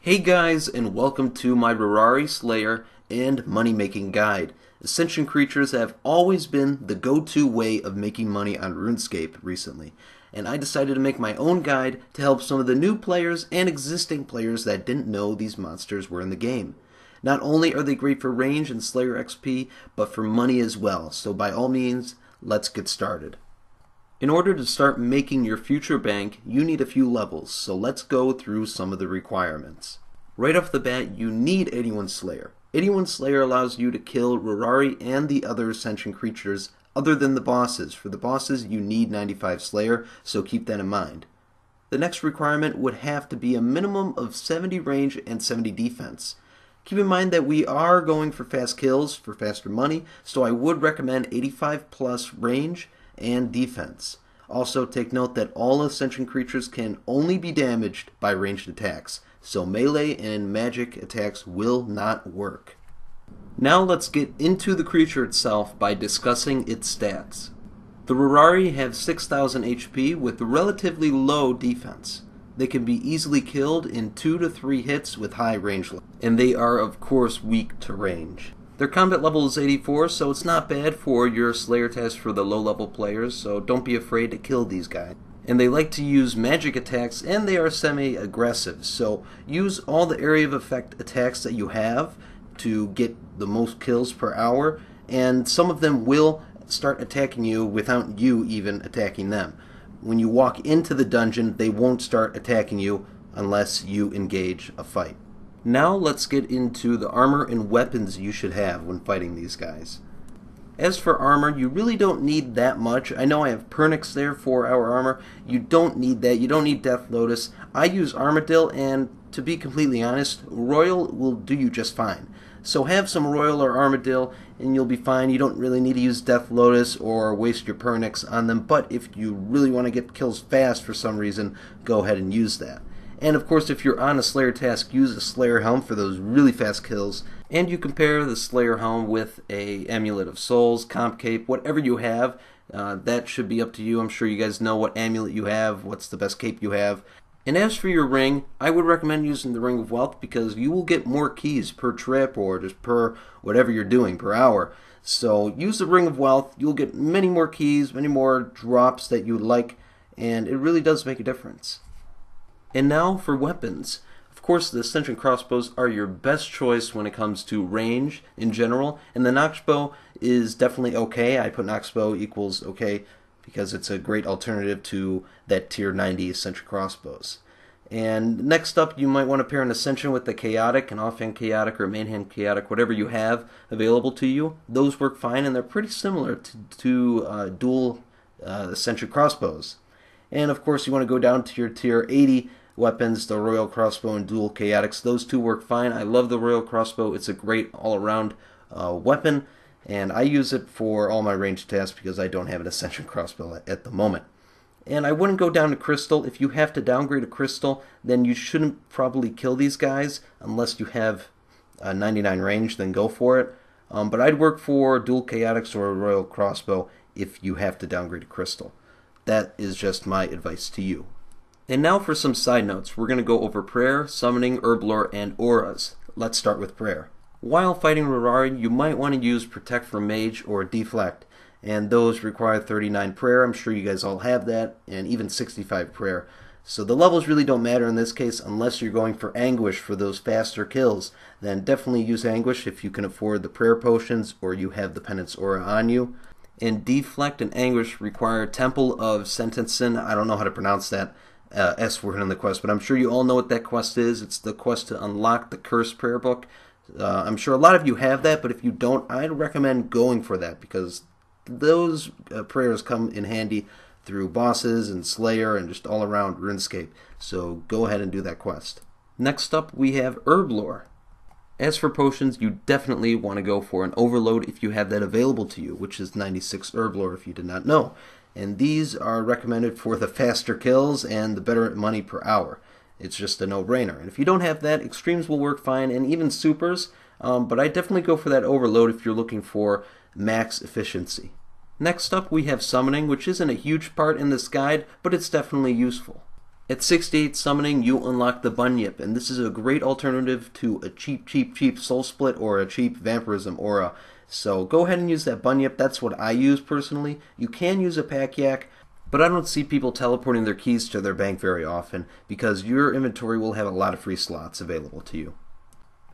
Hey guys, and welcome to my Rorarii Slayer and money making guide. Ascension creatures have always been the go-to way of making money on Runescape recently, and I decided to make my own guide to help some of the new players and existing players that didn't know these monsters were in the game. Not only are they great for range and Slayer XP, but for money as well, so by all means, let's get started. In order to start making your future bank, you need a few levels, so let's go through some of the requirements. Right off the bat, you need 81 Slayer. 81 Slayer allows you to kill Rorarii and the other Ascension creatures other than the bosses. For the bosses, you need 95 Slayer, so keep that in mind. The next requirement would have to be a minimum of 70 range and 70 defense. Keep in mind that we are going for fast kills for faster money, so I would recommend 85 plus range and defense. Also take note that all Ascension creatures can only be damaged by ranged attacks, so melee and magic attacks will not work. Now let's get into the creature itself by discussing its stats. The Rorarii have 6000 HP with relatively low defense. They can be easily killed in 2 to 3 hits with high range, and they are of course weak to range. Their combat level is 84, so it's not bad for your Slayer test for the low-level players, so don't be afraid to kill these guys. And they like to use magic attacks, and they are semi-aggressive, so use all the area of effect attacks that you have to get the most kills per hour, and some of them will start attacking you without you even attacking them. When you walk into the dungeon, they won't start attacking you unless you engage a fight. Now let's get into the armor and weapons you should have when fighting these guys. As for armor, you really don't need that much. I know I have Pernix there for our armor. You don't need that. You don't need Death Lotus. I use Armadil, and to be completely honest, Royal will do you just fine. So have some Royal or Armadil and you'll be fine. You don't really need to use Death Lotus or waste your Pernix on them, but if you really want to get kills fast for some reason, go ahead and use that. And of course, if you're on a Slayer task, use a Slayer helm for those really fast kills. And you compare the Slayer helm with a Amulet of Souls, Comp Cape, whatever you have. That should be up to you. I'm sure you guys know what amulet you have, what's the best cape you have. And as for your ring, I would recommend using the Ring of Wealth because you will get more keys per trip or just per whatever you're doing per hour. So use the Ring of Wealth. You'll get many more keys, many more drops that you would like, and it really does make a difference. And now for weapons. Of course, the Ascension crossbows are your best choice when it comes to range in general, and the Nox bow is definitely okay. I put Nox bow equals okay because it's a great alternative to that tier 90 Ascension crossbows. And next up, you might want to pair an Ascension with the Chaotic, an offhand Chaotic or main hand Chaotic, whatever you have available to you. Those work fine, and they're pretty similar to dual Ascension crossbows. And of course, you want to go down to your tier 80 weapons, the Royal Crossbow and Dual Chaotics. Those two work fine. I love the Royal Crossbow. It's a great all-around weapon, and I use it for all my ranged tasks because I don't have an Ascension Crossbow at the moment. And I wouldn't go down to Crystal. If you have to downgrade a Crystal, then you shouldn't probably kill these guys unless you have 99 range, then go for it. But I'd work for Dual Chaotics or a Royal Crossbow if you have to downgrade a Crystal. That is just my advice to you. And now for some side notes. We're going to go over Prayer, Summoning, Herblore, and Auras. Let's start with Prayer. While fighting Rorarii, you might want to use Protect from Mage or Deflect, and those require 39 Prayer. I'm sure you guys all have that, and even 65 Prayer. So the levels really don't matter in this case unless you're going for Anguish for those faster kills. Then definitely use Anguish if you can afford the Prayer potions or you have the Penance Aura on you. And Deflect and Anguish require Temple of Sentencin. I don't know how to pronounce that S word in the quest, but I'm sure you all know what that quest is. It's the quest to unlock the Cursed Prayer Book. I'm sure a lot of you have that, but if you don't, I'd recommend going for that because those prayers come in handy through bosses and Slayer and just all around RuneScape. So go ahead and do that quest. Next up, we have Herblore. As for potions, you definitely want to go for an Overload if you have that available to you, which is 96 Herblore if you did not know. And these are recommended for the faster kills and the better money per hour. It's just a no-brainer. And if you don't have that, Extremes will work fine, and even Supers, but I definitely go for that Overload if you're looking for max efficiency. Next up, we have Summoning, which isn't a huge part in this guide, but it's definitely useful. At 68 summoning, you unlock the Bunyip, and this is a great alternative to a cheap Soul Split or a cheap Vampirism aura. So go ahead and use that Bunyip. That's what I use personally. You can use a Pack Yak, but I don't see people teleporting their keys to their bank very often because your inventory will have a lot of free slots available to you.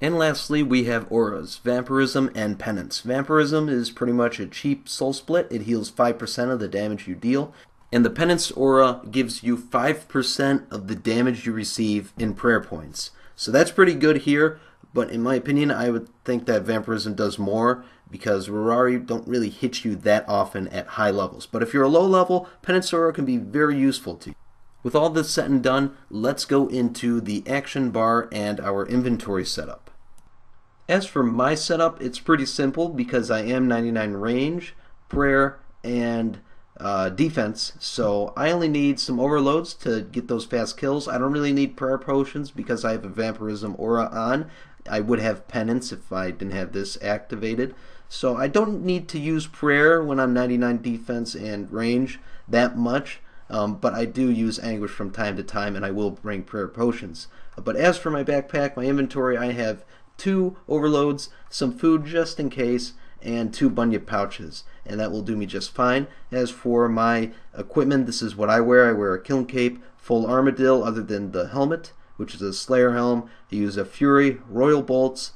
And lastly, we have auras, Vampirism and Penance. Vampirism is pretty much a cheap Soul Split. It heals 5% of the damage you deal. And the Penance aura gives you 5% of the damage you receive in prayer points. So that's pretty good here, but in my opinion, I would think that Vampirism does more because Rorarii don't really hit you that often at high levels. But if you're a low level, Penance aura can be very useful to you. With all this said and done, let's go into the action bar and our inventory setup. As for my setup, it's pretty simple because I am 99 range, prayer, and defense, so I only need some overloads to get those fast kills. I don't really need prayer potions because I have a Vampirism aura on. I would have penance if I didn't have this activated. So I don't need to use prayer when I'm 99 defense and range that much, but I do use anguish from time to time, and I will bring prayer potions. But as for my backpack, my inventory, I have 2 overloads, some food just in case, and 2 bunyip pouches, and that will do me just fine. As for my equipment, this is what I wear. I wear a kiln cape, full armadillo other than the helmet, which is a Slayer helm. I use a Fury, Royal Bolts,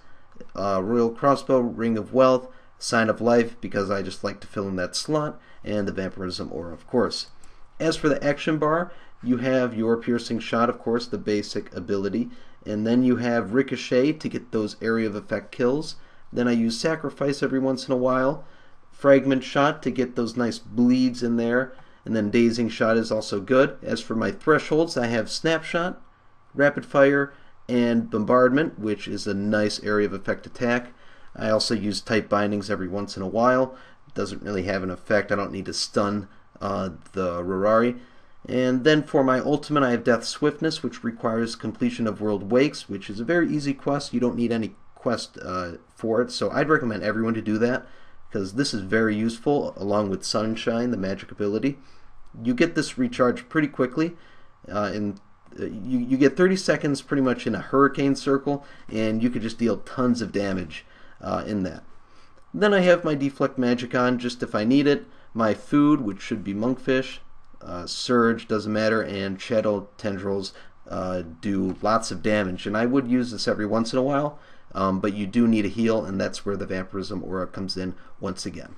Royal Crossbow, Ring of Wealth, Sign of Life, because I just like to fill in that slot, and the Vampirism aura, of course. As for the action bar, you have your Piercing Shot, of course, the basic ability, and then you have Ricochet to get those area of effect kills. Then I use Sacrifice every once in a while, Fragment Shot to get those nice bleeds in there, and then Dazing Shot is also good. As for my thresholds, I have Snapshot, Rapid Fire, and Bombardment, which is a nice area of effect attack. I also use Tight Bindings every once in a while. It doesn't really have an effect. I don't need to stun the Rorarii. And then for my ultimate, I have Death Swiftness, which requires completion of World Wakes, which is a very easy quest. You don't need any quest for it, so I'd recommend everyone to do that because this is very useful along with Sunshine, the magic ability. You get this recharged pretty quickly. You get 30 seconds pretty much in a hurricane circle, and you could just deal tons of damage in that. Then I have my Deflect Magic on just if I need it. My food, which should be Monkfish, Surge, doesn't matter, and Shadow Tendrils do lots of damage. And I would use this every once in a while, but you do need a heal, and that's where the Vampirism aura comes in once again.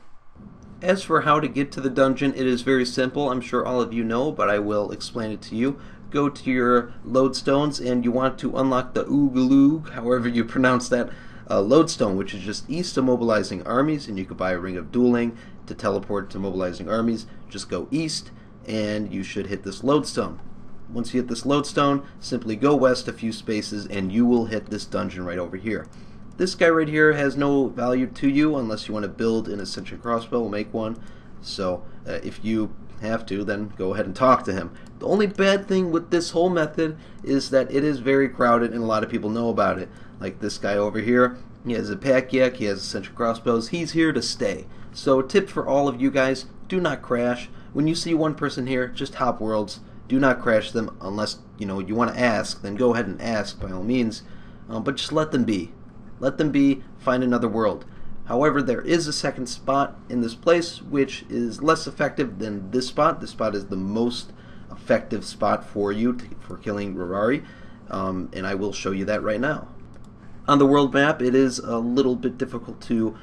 As for how to get to the dungeon, it is very simple. I'm sure all of you know, but I will explain it to you. Go to your lodestones, and you want to unlock the Oogaloog, however you pronounce that, lodestone, which is just east of mobilizing armies, and you could buy a Ring of Dueling to teleport to mobilizing armies. Just go east, and you should hit this lodestone. Once you hit this lodestone, simply go west a few spaces, and you will hit this dungeon right over here. This guy right here has no value to you unless you want to build an Ascension crossbow. We'll make one. So if you have to, then go ahead and talk to him. The only bad thing with this whole method is that it is very crowded, and a lot of people know about it. Like this guy over here, he has a Pack Yak, he has Ascension crossbows. He's here to stay. So tip for all of you guys, do not crash. When you see one person here, just hop worlds. Do not crash them unless you want to ask. Then go ahead and ask by all means, but just let them be. Let them be. Find another world. However, there is a second spot in this place which is less effective than this spot. This spot is the most effective spot for you for killing Rorarii, and I will show you that right now. On the world map, it is a little bit difficult to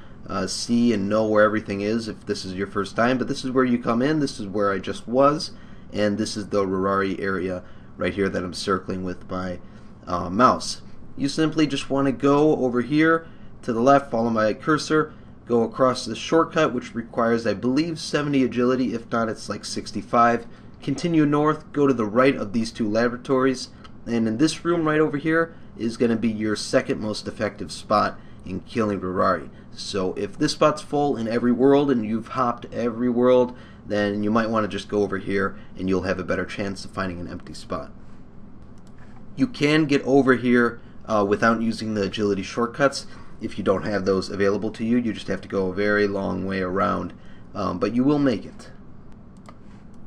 see and know where everything is if this is your first time, but this is where you come in. This is where I just was, and this is the Rorarii area right here that I'm circling with my mouse. You simply just want to go over here to the left, follow my cursor, go across the shortcut, which requires, I believe, 70 agility. If not, it's like 65. Continue north, go to the right of these 2 laboratories, and in this room right over here is going to be your second most effective spot in killing Rorarii. So if this spot's full in every world and you've hopped every world, then you might want to just go over here and you'll have a better chance of finding an empty spot. You can get over here without using the agility shortcuts. If you don't have those available to you, you just have to go a very long way around, but you will make it.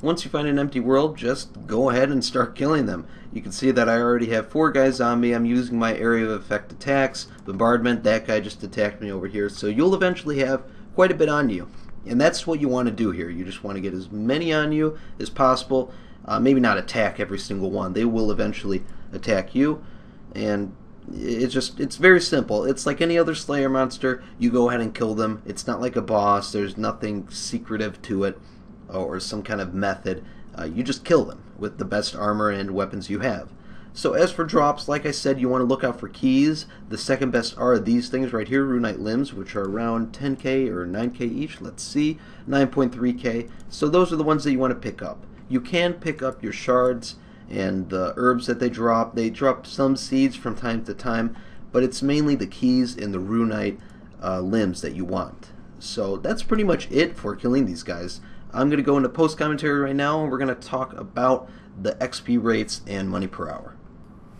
Once you find an empty world, just go ahead and start killing them. You can see that I already have 4 guys on me. I'm using my area of effect attacks, bombardment. That guy just attacked me over here. So you'll eventually have quite a bit on you. And that's what you want to do here. You just want to get as many on you as possible. Maybe not attack every single one. They will eventually attack you. And it's very simple. It's like any other Slayer monster. You go ahead and kill them. It's not like a boss. There's nothing secretive to it or some kind of method. You just kill them with the best armor and weapons you have. So as for drops, like I said, you want to look out for keys. The second best are these things right here, Runite Limbs, which are around 10k or 9k each. Let's see, 9.3k. So those are the ones that you want to pick up. You can pick up your shards and the herbs that they drop. They drop some seeds from time to time, but it's mainly the keys and the Runite limbs that you want. So that's pretty much it for killing these guys. I'm going to go into post commentary right now, and we're going to talk about the XP rates and money per hour.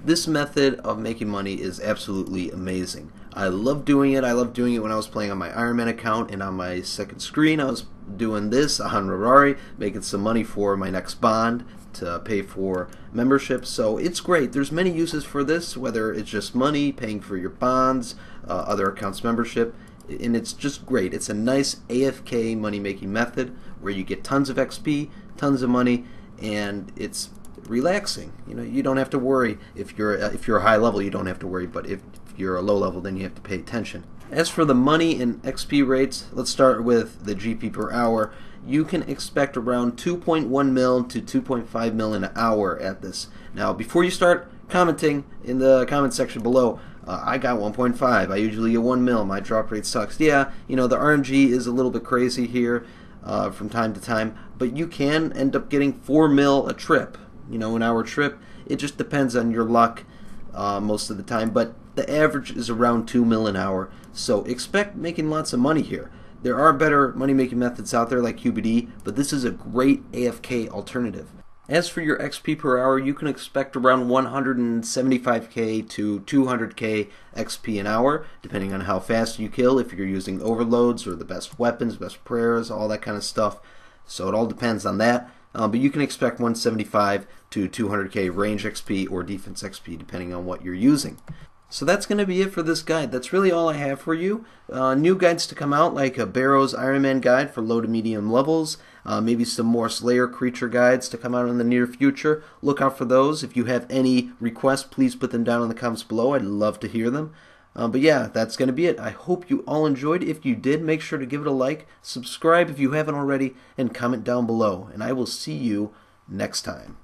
This method of making money is absolutely amazing. I love doing it. I love doing it when I was playing on my Ironman account, and on my second screen I was doing this on Rorarii, making some money for my next bond to pay for membership. So it's great. There's many uses for this, whether it's just money, paying for your bonds, other accounts membership, and it's just great. It's a nice AFK money making method where you get tons of XP, tons of money, and it's relaxing. You don't have to worry. If you're a high level, you don't have to worry, but if you're a low level, then you have to pay attention. As for the money and XP rates, let's start with the GP per hour. You can expect around 2.1 mil to 2.5 mil an hour at this. Now, before you start commenting in the comment section below, I got 1.5. I usually get 1 mil. My drop rate sucks. Yeah, the RNG is a little bit crazy here from time to time, but you can end up getting 4 mil a trip. An hour trip. It just depends on your luck most of the time, but the average is around 2 mil an hour. So expect making lots of money here. There are better money-making methods out there like QBD, but this is a great AFK alternative. As for your XP per hour, you can expect around 175k to 200k XP an hour, depending on how fast you kill, if you're using overloads or the best weapons, best prayers, all that kind of stuff. So it all depends on that. But you can expect 175 to 200k range XP or defense XP, depending on what you're using. So that's going to be it for this guide. That's really all I have for you. New guides to come out, like a Barrow's Ironman guide for low to medium levels. Maybe some more Slayer creature guides to come out in the near future. Look out for those. If you have any requests, please put them down in the comments below. I'd love to hear them. But yeah, that's going to be it. I hope you all enjoyed. If you did, make sure to give it a like, subscribe if you haven't already, and comment down below. And I will see you next time.